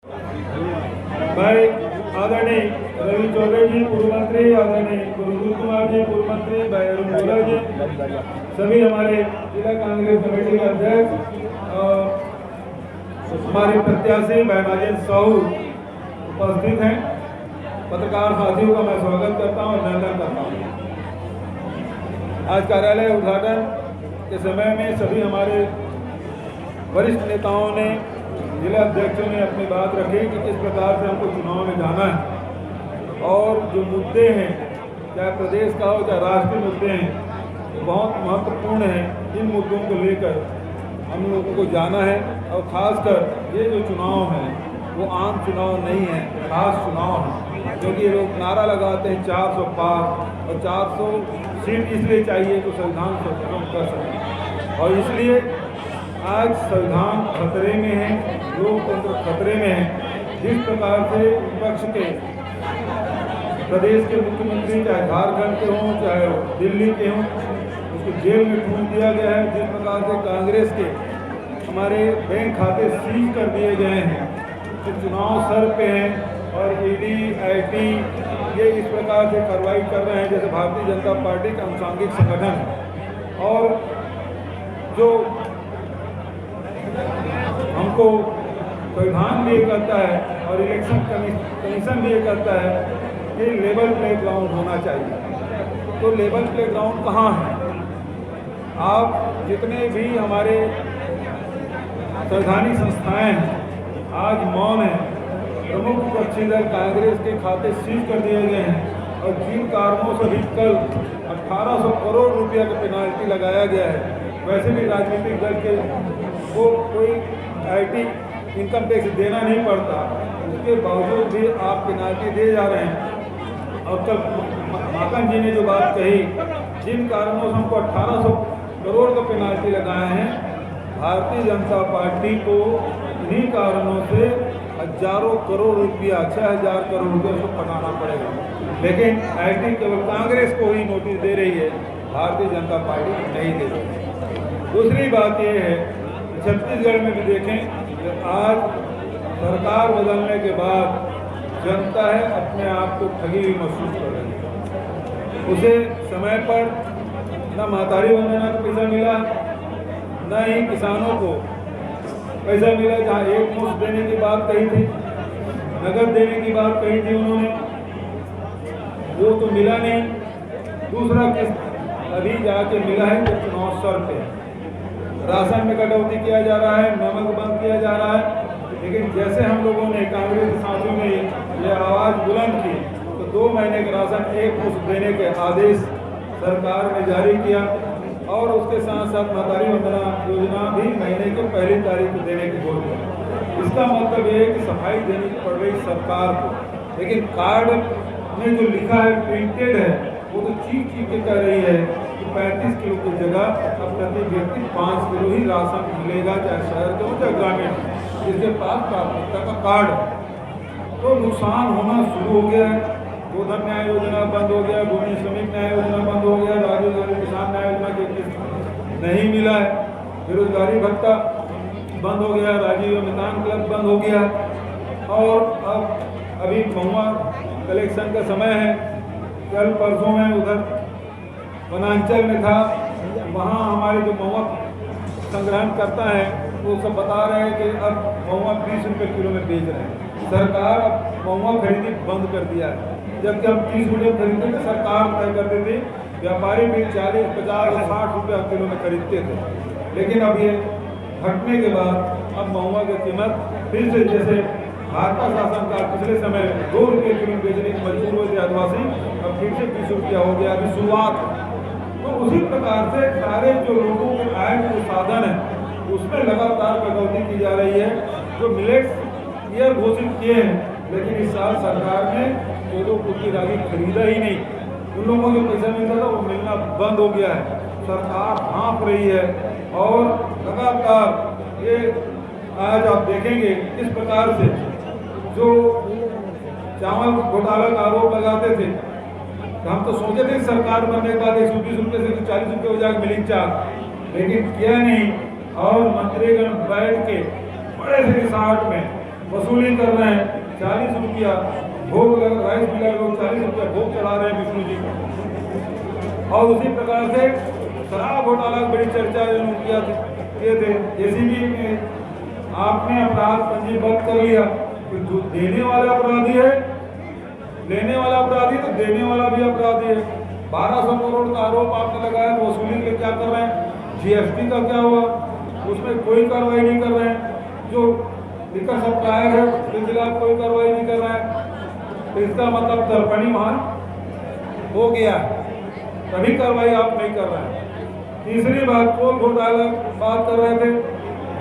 भाई आदरणीय रवि चौबे जी पूर्व मंत्री, आदरणीय गुरुदूत कुमार जी पूर्व मंत्री, भाई अरुण गोला जी, सभी हमारे जिला कांग्रेस कमेटी के अध्यक्ष और हमारे प्रत्याशी भाई राजेंद्र साहू उपस्थित हैं। पत्रकार साथियों का मैं स्वागत करता हूँ, अभिनंदन करता हूँ। आज कार्यालय उद्घाटन के समय में सभी हमारे वरिष्ठ नेताओं ने, जिला अध्यक्षों ने अपनी बात रखी कि किस प्रकार से हमको चुनाव में जाना है और जो मुद्दे हैं, चाहे प्रदेश का हो चाहे राष्ट्रीय मुद्दे हैं, बहुत महत्वपूर्ण हैं। इन मुद्दों को लेकर हम लोगों को जाना है और ख़ासकर ये जो चुनाव है वो आम चुनाव नहीं है, खास चुनाव है। क्योंकि ये लोग नारा लगाते हैं 400 पार, और 400 सीट इसलिए चाहिए तो संविधान संशोधन कर सकें, और इसलिए आज संविधान खतरे में है, लोकतंत्र खतरे में है। जिस प्रकार से विपक्ष के प्रदेश के मुख्यमंत्री चाहे झारखंड के हों चाहे दिल्ली के हों, उसको जेल में ठूंस दिया गया है। जिस प्रकार से कांग्रेस के हमारे बैंक खाते सीज कर दिए गए हैं, तो चुनाव सर पे हैं और ईडी आईटी ये इस प्रकार से कार्रवाई कर रहे हैं जैसे भारतीय जनता पार्टी का अनुषांगिक संगठन है। और जो हमको संविधान भी ये कहता है और इलेक्शन कमीशन भी ये कहता है कि लेवल प्ले ग्राउंड होना चाहिए। तो लेवल प्ले ग्राउंड कहाँ है? आप जितने भी हमारे संवैधानिक संस्थाएं हैं आज मौन हैं। प्रमुख विपक्षी दल कांग्रेस के खाते सीज कर दिए गए हैं और जिन कारणों से भी कल 1800 करोड़ रुपया का पेनाल्टी लगाया गया है, वैसे भी राजनीतिक दल के को कोई आईटी इनकम टैक्स देना नहीं पड़ता, उसके बावजूद भी आप पेनाल्टी दे जा रहे हैं। और कल माकन जी ने जो बात कही, जिन कारणों से हमको 1800 करोड़ का पेनाल्टी लगाए हैं, भारतीय जनता पार्टी को इन्हीं कारणों से हजारों करोड़ रुपया 6000 करोड़ रुपया उसको पटाना पड़ेगा। लेकिन आईटी केवल कांग्रेस को ही नोटिस दे रही है, भारतीय जनता पार्टी नहीं दे रही। दूसरी बात यह है, छत्तीसगढ़ में भी देखें कि आज सरकार बदलने के बाद जनता है अपने आप को ठगी हुई महसूस कर रही है। उसे समय पर न महतारी वंदना का पैसा मिला, न ही किसानों को पैसा मिला। जहाँ एक मुश्त देने की बात कही थी, नगद देने की बात कही थी उन्होंने, वो तो मिला नहीं। दूसरा किस्त अभी जाके मिला है तो चुनाव सर पे। राशन में कटौती किया जा रहा है, नमक बंद किया जा रहा है। लेकिन जैसे हम लोगों ने कांग्रेस के साथियों ने ये आवाज़ बुलंद की तो 2 महीने का राशन एक मुश्त देने के आदेश सरकार ने जारी किया और उसके साथ साथ महतारी वंदना योजना भी महीने के पहली तारीख को देने की घोषणा। इसका मतलब ये है कि सफाई देनी पड़ रही सरकार को, लेकिन कार्ड में जो लिखा है प्रिंटेड है वो तो चीख के कह रही है कि 35 किलो की जगह अब प्रति व्यक्ति 5 किलो ही राशन मिलेगा, चाहे शहर के हो चाहे ग्रामीण, जिसके पास प्राथमिकता का कार्ड। तो नुकसान होना शुरू हो गया है। गोधन न्याय योजना बंद हो गया, भूमि श्रमिक न्याय योजना बंद हो गया, राजीव गांधी किसान न्याय योजना की किस्त नहीं मिला है, बेरोजगारी भत्ता बंद हो गया, राजीव मितान क्लब बंद हो गया। और अब अभी महुआ कलेक्शन का समय है। कल परसों में उधर वनांचल में था, वहाँ हमारे जो महुआ संग्रहण करता है वो सब बता रहे हैं कि अब महुआ 20 रुपये किलो में बेच रहे हैं। सरकार अब महुआ खरीदी बंद कर दिया है, जबकि हम 30 रुपये खरीदते थे, सरकार तय करते थे, व्यापारी भी 40, 50 और 60 रुपये किलो में खरीदते थे। लेकिन अब ये घटने के बाद अब महुआ की कीमत फिर से, जैसे भाजपा शासनकाल पिछले समय 2 रुपये किलो बेचने की मजबूर हुए थे आदिवासी, अब फिर से 20 रुपया हो गया, अभी शुरुआत। तो उसी प्रकार से सारे जो लोगों के आय के जो साधन है उसमें लगातार कटौती की जा रही है। जो मिलेट्स ईयर घोषित किए हैं, लेकिन इस साल सरकार ने 14 कुटी रागी खरीदा ही नहीं। उन लोगों को जो पैसा मिलता था वो मिलना बंद हो गया है। सरकार भांप रही है और लगातार ये आज आप देखेंगे किस प्रकार से जो चावल घोटाला का आरोप लगाते थे, हम तो सोचे थे सरकार बनने के बाद 120 रुपये से 40 रुपये हो जाएगा मिलिंग चार्ज, लेकिन किया नहीं। और मंत्रीगण बैठ के बड़े से रिसॉर्ट में वसूली कर रहे हैं। 40 रुपया भोग राइस मिलर लोग 40 रुपया भोग चढ़ा रहे हैं विष्णु जी को। और उसी प्रकार से शराब घोटाला की बड़ी चर्चा किए थे। जेसीबी में आपने अपराध पंजीबद्ध कर लिया, तो जो देने वाला अपराधी है, लेने वाला अपराधी तो देने वाला भी अपराधी है। 1200 करोड़ का आरोप आपने लगाया, तो वसूली के लिए क्या कर रहे हैं? जीएसटी का क्या हुआ? उसमें कोई कार्रवाई नहीं कर रहे हैं। जो लिकर सप्लायर है उसके खिलाफ कोई कार्रवाई नहीं कर रहा है। तो इसका मतलब दर्पणी वहां हो गया है, तभी कार्रवाई आप नहीं कर रहे हैं। तीसरी बात, कोल घोटाला बात कर रहे थे,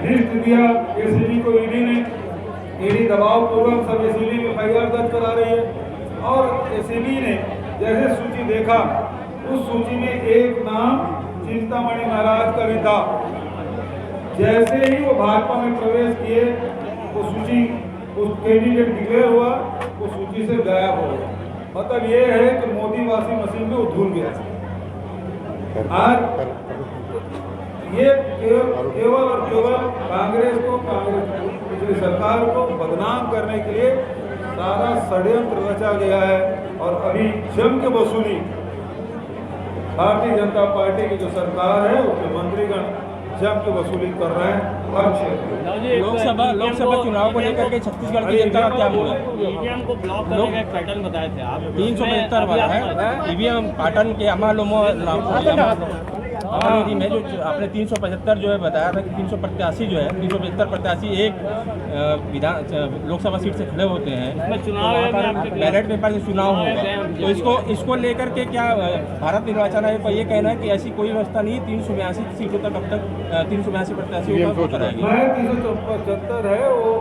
लिस्ट दिया एसीबी को ईडी ने, ईडी दबाव पूर्वक सब एसीबी में एफआईआर दर्ज करा रही है। और एसीबी ने जैसे सूची देखा, उस सूची में एक नाम चिंतामणि महाराज का भी था। जैसे ही वो भाजपा में प्रवेश किए, वो सूची उस कैंडिडेट डिक्लेयर हुआ, वो सूची से गायब हो गया। मतलब ये है कि मोदी वाशिंग मशीन में वो धुल गया। आज ये केवल और केवल कांग्रेस को, पिछली सरकार को बदनाम करने के लिए सारा षड्यंत्र रचा गया है। और अभी जम के वसूली भारतीय जनता पार्टी की जो सरकार है, उसके मंत्रीगण जम के वसूली कर रहे हैं हर क्षेत्र। लोकसभा चुनाव को लेकर के छत्तीसगढ़ की जनता का क्या मूड है? ईवीएम को ब्लॉक करने का एक पैटर्न बताए थे आप। 375 वाला है ईवीएम पैटर्न के अमालोमो में जो आपने 375 जो है बताया था कि 387 जो है 375 प्रत्याशी एक लोकसभा सीट से खड़े होते हैं, चुनाव बैलेट पेपर से चुनाव होगा। तो इसको लेकर के क्या भारत निर्वाचन आयोग का ये कहना है कि ऐसी कोई व्यवस्था नहीं, 382 सीटों तक अब तक 382 प्रत्याशियों का कराएगी। 375 है वो,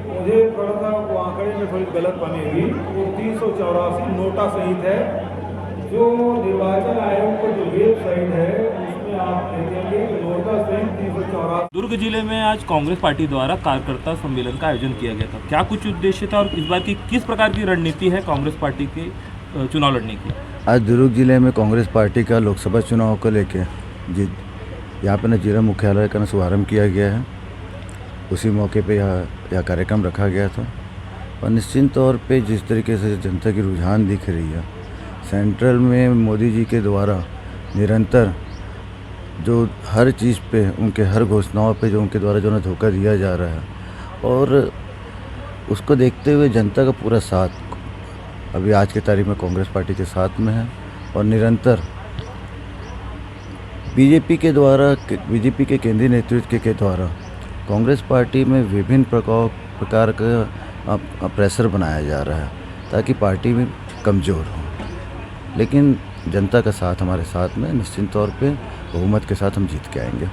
मुझे थोड़ा सा वो आंकड़े में थोड़ी गलत बनी हुई। वो 384 नोटा सहित है। जो निर्वाचन आयोग का जो वेबसाइट है उसमें आप देखेंगे कि नोटा सहित 384। दुर्ग जिले में आज कांग्रेस पार्टी द्वारा कार्यकर्ता सम्मेलन का आयोजन किया गया था। क्या कुछ उद्देश्य था और इस बार की किस प्रकार की रणनीति है कांग्रेस पार्टी के चुनाव लड़ने की? आज दुर्ग जिले में कांग्रेस पार्टी का लोकसभा चुनाव को लेकर यहाँ पर जिला मुख्यालय का शुभारम्भ किया गया है। उसी मौके पे यह कार्यक्रम रखा गया था। और निश्चित तौर पे जिस तरीके से जनता की रुझान दिख रही है, सेंट्रल में मोदी जी के द्वारा निरंतर जो हर चीज़ पे, उनके हर घोषणाओं पे जो उनके द्वारा जो ना धोखा दिया जा रहा है, और उसको देखते हुए जनता का पूरा साथ अभी आज की तारीख में कांग्रेस पार्टी के साथ में है। और निरंतर बीजेपी के केंद्रीय नेतृत्व के द्वारा कांग्रेस पार्टी में विभिन्न प्रकार का प्रेशर बनाया जा रहा है ताकि पार्टी में कमज़ोर हो। लेकिन जनता का साथ हमारे साथ में, निश्चित तौर पे बहुमत के साथ हम जीत के आएंगे।